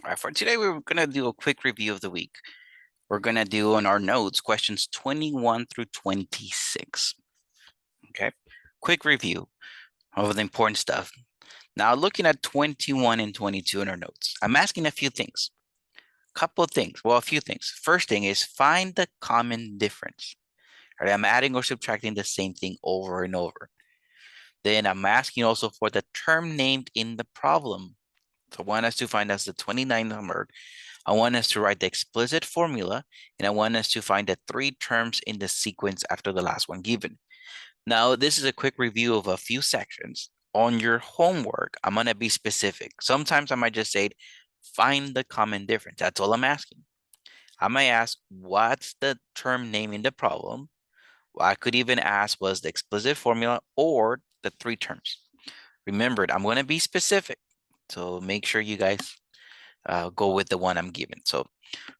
All right, for today, we're going to do a quick review of the week. We're going to do on our notes questions 21 through 26. Okay, quick review of the important stuff. Now, looking at 21 and 22 in our notes, I'm asking a few things. Couple of things. Well, a few things. First thing is find the common difference. Right, I'm adding or subtracting the same thing over and over. Then I'm asking also for the term named in the problem. So I want us to find us the 29 number. I want us to write the explicit formula, and I want us to find the three terms in the sequence after the last one given. Now, this is a quick review of a few sections. On your homework, I'm going to be specific. Sometimes I might just say, find the common difference. That's all I'm asking. I might ask, what's the term name in the problem? What I could even ask was the explicit formula or the three terms. Remember, I'm going to be specific. So make sure you guys go with the one I'm given. So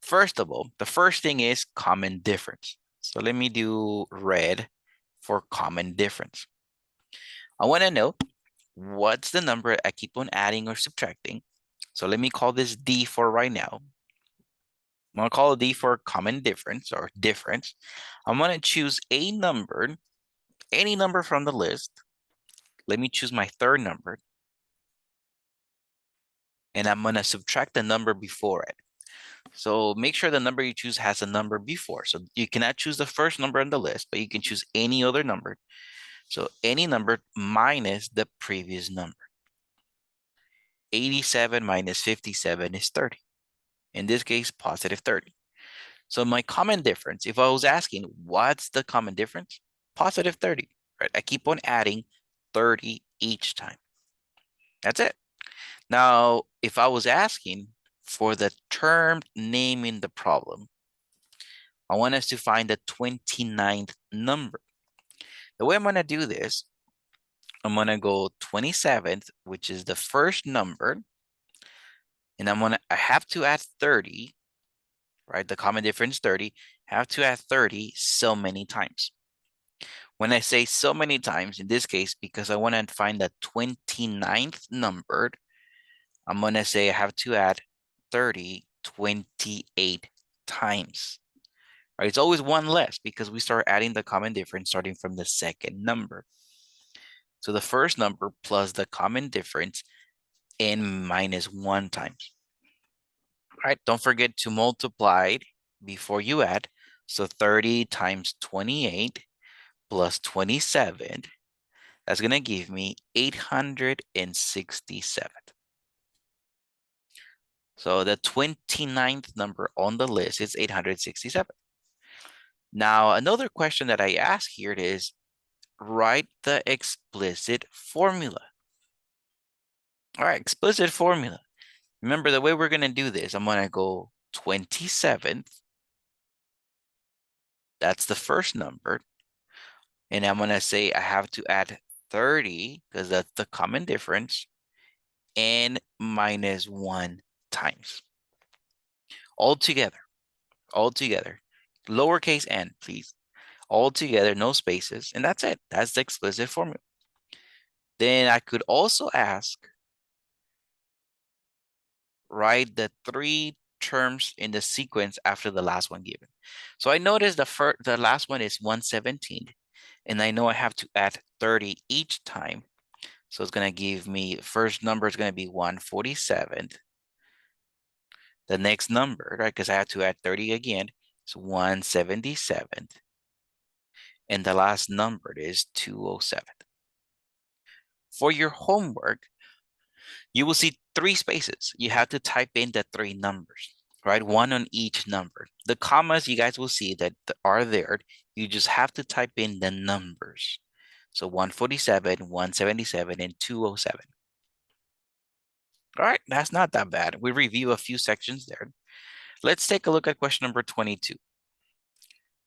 first of all, the first thing is common difference. So let me do red for common difference. I want to know what's the number I keep on adding or subtracting. So let me call this D for right now. I'm going to call it D for common difference or difference. I'm going to choose a number, any number from the list. Let me choose my third number. And I'm going to subtract the number before it. So make sure the number you choose has a number before. So you cannot choose the first number on the list, but you can choose any other number. So any number minus the previous number. 87 minus 57 is 30. In this case, positive 30. So my common difference, if I was asking, what's the common difference? Positive 30, right? I keep on adding 30 each time. That's it. Now, if I was asking for the term name in the problem, I want us to find the 29th number. The way I'm going to do this, I'm going to go 27th, which is the first number. And I have to add 30, right? The common difference 30, I have to add 30 so many times. When I say so many times, in this case, because I want to find the 29th number, I'm going to say I have to add 30 28 times. Right? It's always one less because we start adding the common difference starting from the second number. So the first number plus the common difference n minus 1 times. All right, don't forget to multiply before you add. So 30 times 28 plus 27, that's going to give me 867. So the 29th number on the list is 867. Now, another question that I ask here is, write the explicit formula. All right, explicit formula. Remember, the way we're going to do this, I'm going to go 27th. That's the first number. And I'm going to say I have to add 30 because that's the common difference, and minus 1 times. All together. Lowercase n, please. All together, no spaces. And that's it. That's the explicit formula. Then I could also ask, write the three terms in the sequence after the last one given. So I noticed the last one is 117, and I know I have to add 30 each time. So it's going to give me, first number is going to be 147. The next number, right, because I have to add 30 again, is 177. And the last number is 207. For your homework, you will see 3 spaces. You have to type in the 3 numbers, right? One on each number. The commas you guys will see that are there. You just have to type in the numbers. So 147, 177, and 207. All right, that's not that bad. We review a few sections there. Let's take a look at question number 22.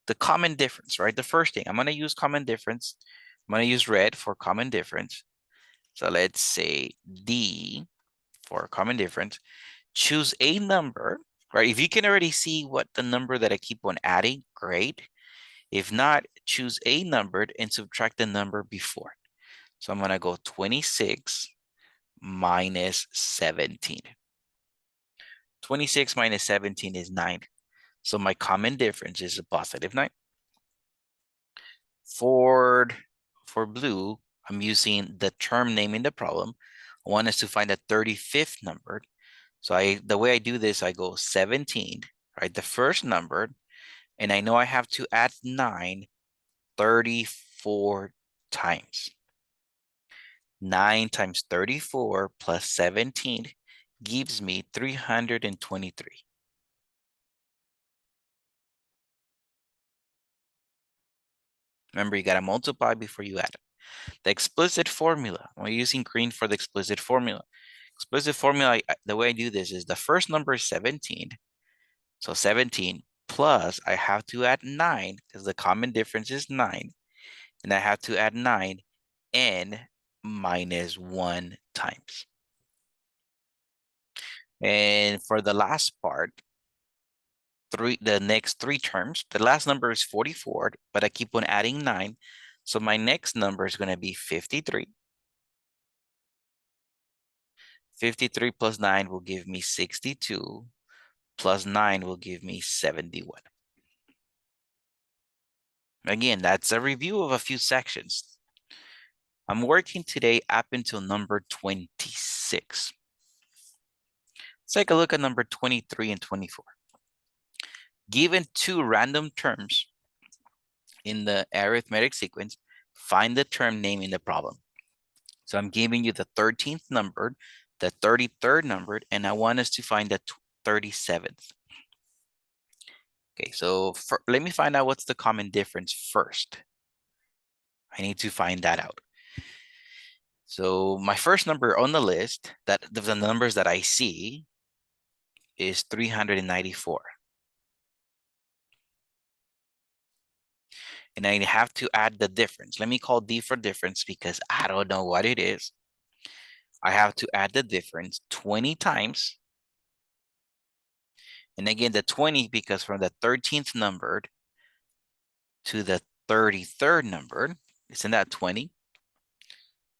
The common difference, right? The first thing, I'm going to use common difference. I'm going to use red for common difference. So let's say D for common difference. Choose a number, right? If you can already see what the number that I keep on adding, great. If not, choose a number and subtract the number before. So I'm going to go 26 minus 17. 26 minus 17 is 9. So my common difference is a positive 9. For blue, I'm using the term name in the problem. I want us to find the 35th number. So the way I do this, I go 17, right? The first number, and I know I have to add 9 34 times. 9 times 34 plus 17 gives me 323. Remember, you got to multiply before you add. The explicit formula, we're using green for the explicit formula. Explicit formula, the way I do this is the first number is 17. So 17 plus I have to add 9 because the common difference is 9. And I have to add 9 and minus 1 times. And for the last part, the next 3 terms, the last number is 44, but I keep on adding 9. So my next number is going to be 53. 53 plus 9 will give me 62, plus 9 will give me 71. Again, that's a review of a few sections. I'm working today up until number 26. Let's take a look at number 23 and 24. Given 2 random terms in the arithmetic sequence, find the term name in the problem. So I'm giving you the 13th number, the 33rd number, and I want us to find the 37th. Okay, so let me find out what's the common difference first. I need to find that out. So my first number on the list, that the numbers that I see, is 394. And I have to add the difference. Let me call D for difference because I don't know what it is. I have to add the difference 20 times. And again, the 20 because from the 13th number to the 33rd number, isn't that 20?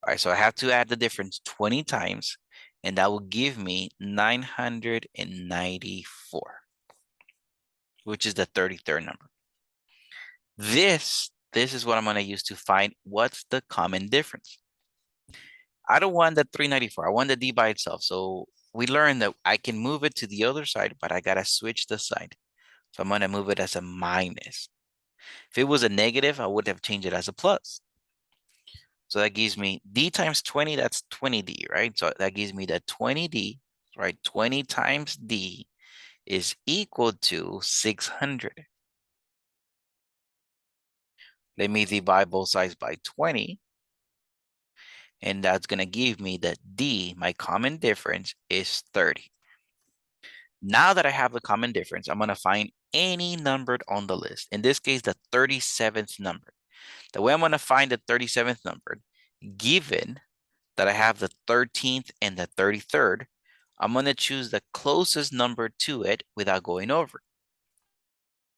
All right, so I have to add the difference 20 times, and that will give me 994, which is the 33rd number. This is what I'm going to use to find what's the common difference. I don't want the 394. I want the D by itself. So we learned that I can move it to the other side, but I got to switch the sign. So I'm going to move it as a minus. If it was a negative, I would have changed it as a plus. So that gives me D times 20, that's 20D, right? So that gives me the 20D, right? 20 times D is equal to 600. Let me divide both sides by 20. And that's going to give me that D, my common difference, is 30. Now that I have the common difference, I'm going to find any number on the list. In this case, the 37th number. The way I'm going to find the 37th number, given that I have the 13th and the 33rd, I'm going to choose the closest number to it without going over.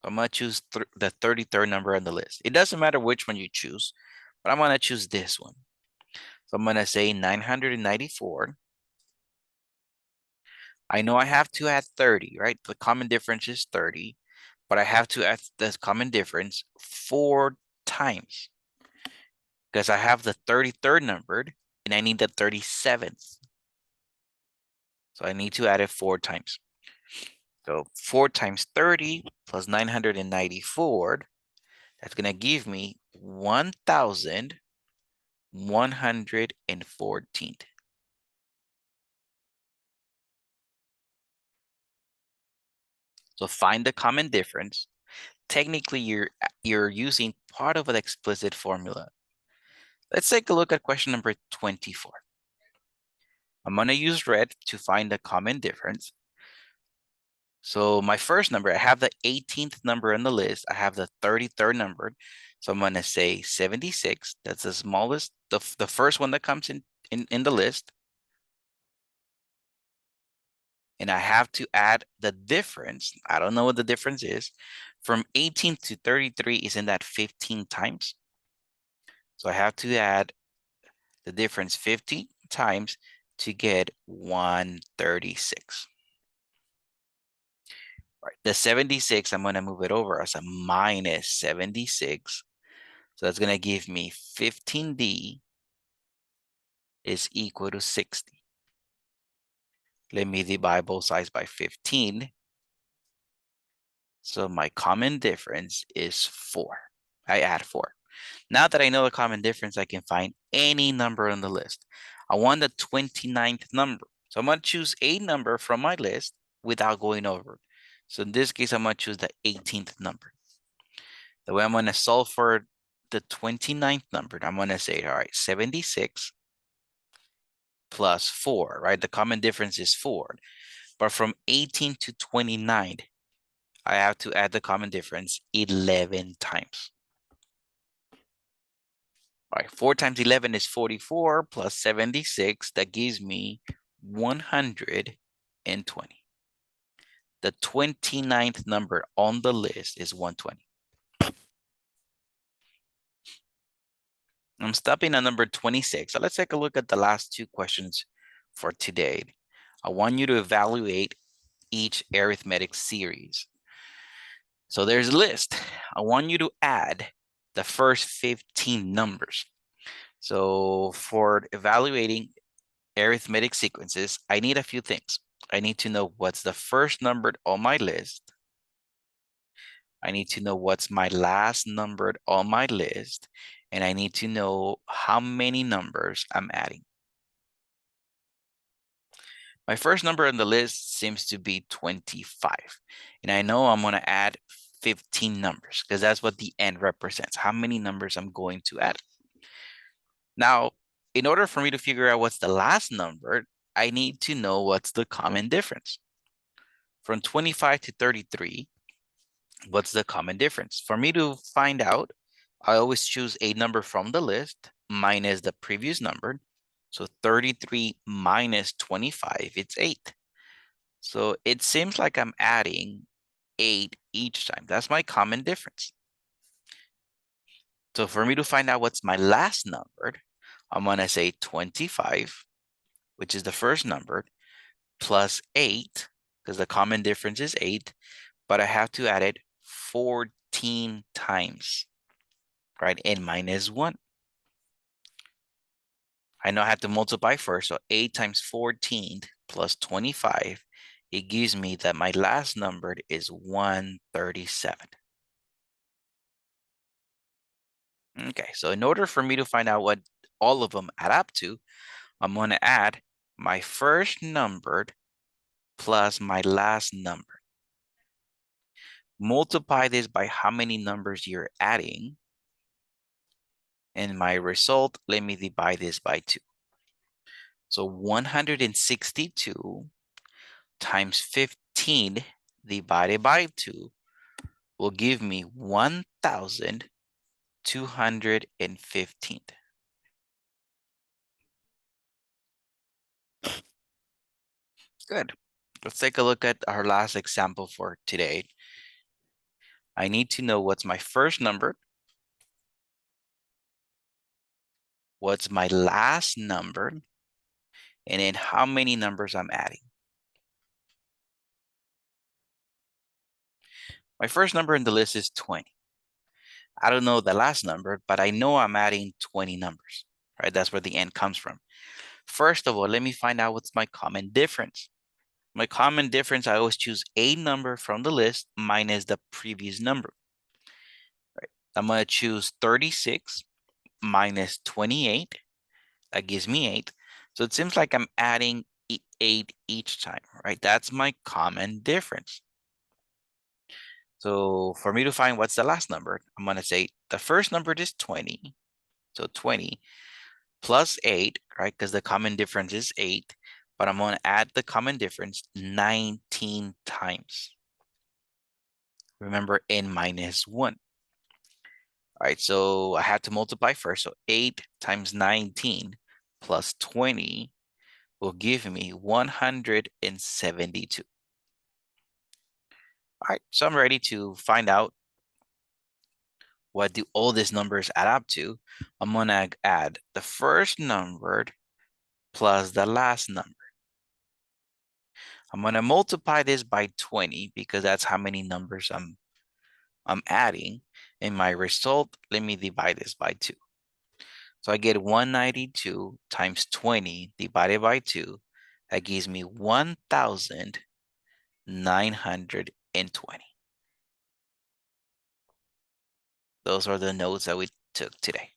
I'm going to choose the 33rd number on the list. It doesn't matter which one you choose, but I'm going to choose this one. So I'm going to say 994. I know I have to add 30, right? The common difference is 30, but I have to add the common difference 4 times because I have the 33rd numbered and I need the 37th. So I need to add it 4 times. So 4 times 30 plus 994, that's going to give me 1,114. So find the common difference. Technically, you're using part of an explicit formula. Let's take a look at question number 24. I'm going to use red to find the common difference. So my first number, I have the 18th number on the list. I have the 33rd number. So I'm going to say 76. That's the smallest, the first one that comes in the list. And I have to add the difference. I don't know what the difference is. From 18 to 33, isn't that 15 times? So I have to add the difference 15 times to get 136. Right. The 76, I'm going to move it over as a minus 76. So that's going to give me 15D is equal to 60. Let me divide both sides by 15. So my common difference is 4. I add 4. Now that I know the common difference, I can find any number on the list. I want the 29th number. So I'm going to choose a number from my list without going over it. So in this case, I'm going to choose the 18th number. The way I'm going to solve for the 29th number, I'm going to say, all right, 76 plus 4, right? The common difference is 4. But from 18 to 29, I have to add the common difference 11 times. All right, 4 times 11 is 44 plus 76. That gives me 120. The 29th number on the list is 120. I'm stopping at number 26. So let's take a look at the last two questions for today. I want you to evaluate each arithmetic series. So there's a list. I want you to add the first 15 numbers. So for evaluating arithmetic sequences, I need a few things. I need to know what's the first numbered on my list. I need to know what's my last numbered on my list. And I need to know how many numbers I'm adding. My first number on the list seems to be 25. And I know I'm going to add 15 numbers because that's what the end represents, how many numbers I'm going to add. Now, in order for me to figure out what's the last number, I need to know what's the common difference. From 25 to 33, what's the common difference? For me to find out, I always choose a number from the list minus the previous number. So 33 minus 25, it's 8. So it seems like I'm adding 8 each time. That's my common difference. So for me to find out what's my last number, I'm going to say 25, which is the first number, plus 8, because the common difference is 8, but I have to add it 14 times, right? And minus 1. I know I have to multiply first, so 8 times 14 plus 25, it gives me that my last number is 137. Okay, so in order for me to find out what all of them add up to, I'm going to add my first number plus my last number. Multiply this by how many numbers you're adding. And my result, let me divide this by 2. So 162 times 15 divided by 2 will give me 1,215. Good. Let's take a look at our last example for today. I need to know what's my first number, what's my last number, and then how many numbers I'm adding. My first number in the list is 20. I don't know the last number, but I know I'm adding 20 numbers, right? That's where the n comes from. First of all, let me find out what's my common difference. My common difference, I always choose a number from the list minus the previous number. Right? I'm going to choose 36 minus 28. That gives me 8. So it seems like I'm adding 8 each time, right? That's my common difference. So for me to find what's the last number, I'm going to say the first number is 20. So 20 plus 8, right? Because the common difference is 8. But I'm going to add the common difference 19 times. Remember, n minus 1. All right, so I have to multiply first. So 8 times 19 plus 20 will give me 172. All right, so I'm ready to find out what do all these numbers add up to. I'm going to add the first number plus the last number. I'm gonna multiply this by 20 because that's how many numbers I'm adding. And my result, let me divide this by 2. So I get 192 times 20 divided by 2. That gives me 1,920. Those are the notes that we took today.